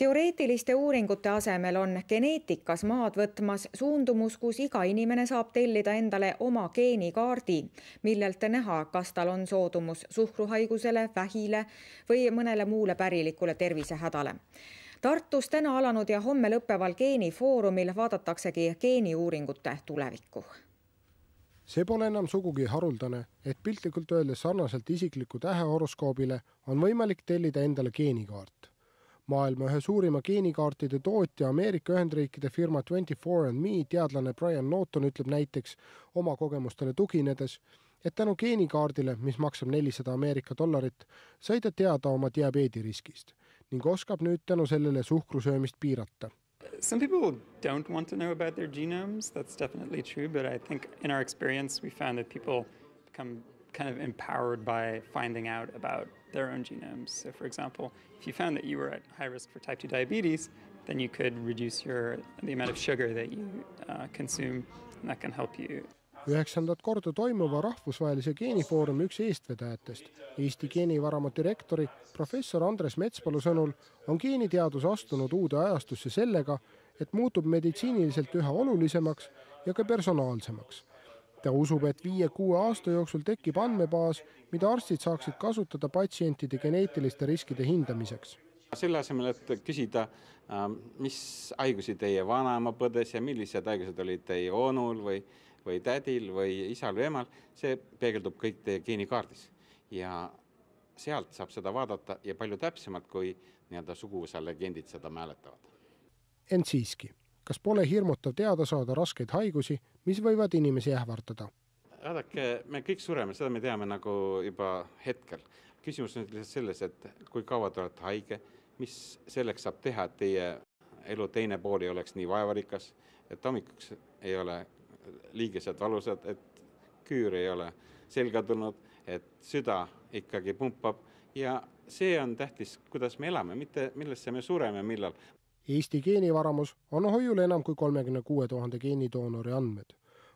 Teoreetiliste uuringute asemel on geneetikas maad võtmas suundumus, kus iga inimene saab tellida endale oma geenikaardi, millelt näha, kas tal on soodumus suhkruhaigusele, vähile või mõnele muule pärilikule tervisehädale. Tartus täna alanud ja homme lõppeval geenifoorumil vaadataksegi geeniuuringute tulevikku. See pole enam sugugi haruldane, et piltlikult öeldes sarnaselt isikliku tähehoroskoobile on võimalik tellida endale geenikaart. Maailma ühe suurima geenikaartide tootja Ameerika Ühendriikide firma 24andMe teadlane Brian Norton ütleb näiteks oma kogemustele tuginedes, et tänu geenikaardile, mis maksab $400, sai ta teada oma diabeediriskist ning oskab nüüd tänu sellele suhkrusöömist piirata. Some people don't want to know about their genomes. That's definitely true, but I think in our experience we found that people become kind of empowered by finding out about their own genomes. So for example, if you found that you were at high risk for type 2 diabetes, then you could reduce the amount of sugar that you consume, and that can help you. 9. korda toimuva rahvusvahelise geenifoorumi üks eestvedajatest, Eesti geenivaramu direktori professor Andres Metspalu sõnul on geeniteadus astunud uude ajastusse sellega, et muutub meditsiiniliselt üha olulisemaks ja ka personaalsemaks. Ta usub, et 5-6 aasta jooksul tekib andmebaas, mida arstid saaksid kasutada patsientide geneetiliste riskide hindamiseks. Selle asemel, et küsida, mis haigusi teie vanaema põdes ja millised haigused olid teie onul või tädil või isal või emal, see peegeldub kõik teie geenikaardis. Ja sealt saab seda vaadata ja palju täpsemalt, kui suguvõsa legendid seda mäletavad. Ent siiski, kas pole hirmutav teada saada raskeid haigusi, mis võivad inimesi ähvardada? Vaadake, me kõik sureme, seda me teame nagu juba hetkel. Küsimus on lihtsalt selles, et kui kaua te olete haige, mis selleks saab teha, et teie elu teine pool ei oleks nii vaevarikas, et hommikuks ei ole liigesed valusad, et küür ei ole selga tulnud, et süda ikkagi pumpab ja see on tähtis, kuidas me elame, mitte millesse me sureme millal. Eesti geenivaramus on hoiul enam kui 36 000 geenidoonori andmed.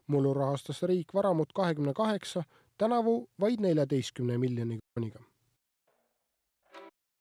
Mullu rahastas riik varamut 28, tänavu vaid 14 miljoni krooniga.